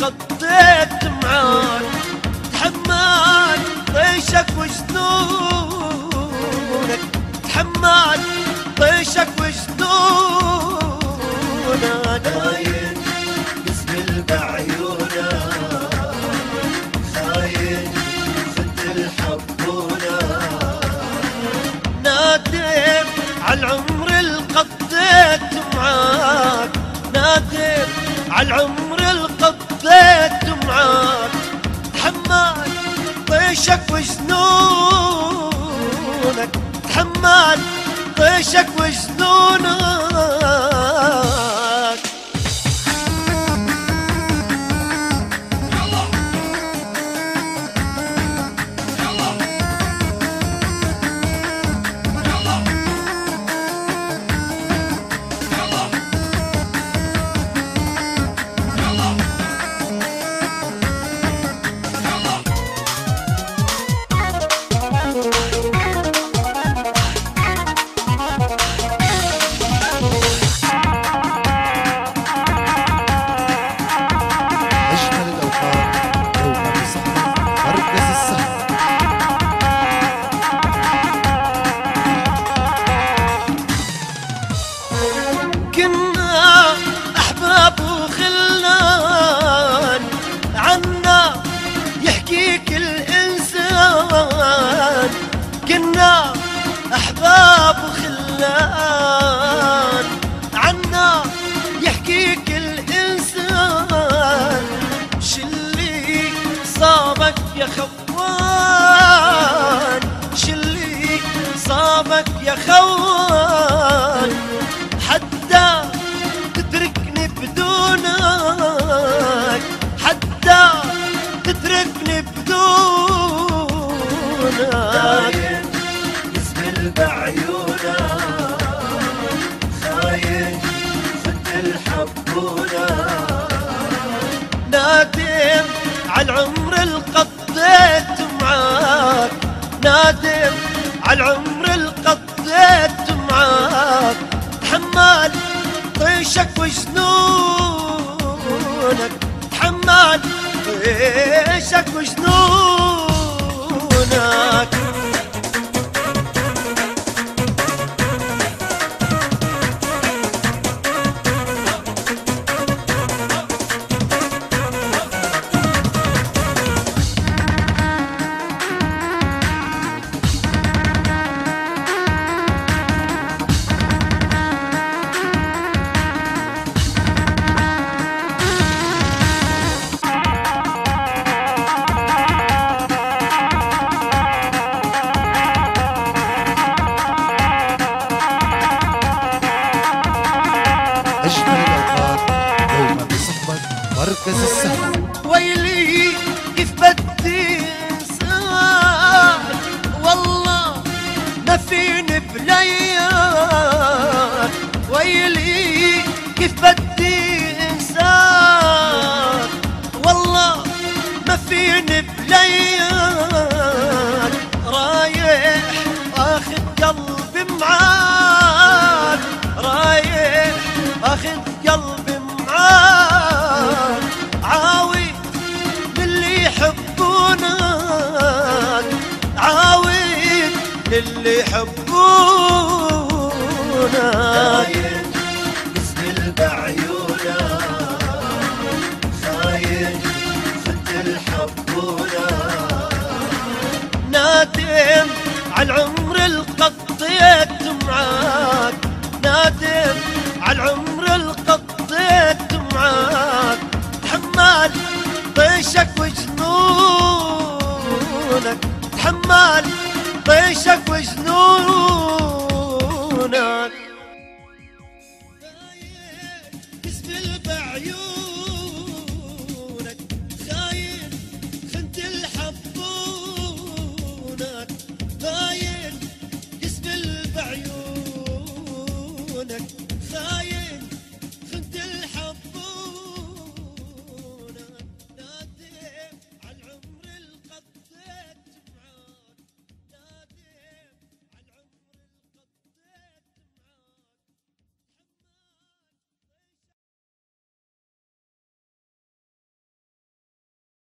قضيت معاك، تحمل طيشك وجنونك، تحمل طيشك وجنونك. داين تسمل بعيونك، خاين خد الحبونة. نادم عالعمر اللي قضيت معاك، نادم عالعمر اللي قضيت معاك، تحمل طيشك وجنونك، تحمل طيشك وجنونك. كنا أحباب وخلان، عنا يحكي كل إنسان. كنا أحباب وخلان، عنا يحكي كل إنسان. شلي صابك يا خوان، شلي صابك يا خوان، حتى تتركني بدونك، حتى تتركني بدونك. داين تسمل بعيونك، خاين خد الحبونة. نادم عالعمر اللي قضيت معاك، نادم عالعمر اللي قضيت معاك، تحمل طيشك وجنونك، تحمل طيشك وجنونك. أجمل الأوقات دوما بصحبة مركز السهر. ويلي كيف بدي انساك، والله ما فيني بلياك. ويلي كيف بدي انساك، والله ما فيني بلياك. رايح اخذ قلبي معاك، رايح اخذ قلبي معاك. عاود للي يحبونك، عاود للي يحبونك. داين تسمل بعيونك، خاين خد الحبونة. نادم عالعمر اللي قضيت معاك، نادم عالعمر اللي قضيت معاك، تحمل طيشك وجنونك، تحمل طيشك وجنونك. تسمل بعيونك، خاين خنت الحبونك. خاين تسمل بعيونك،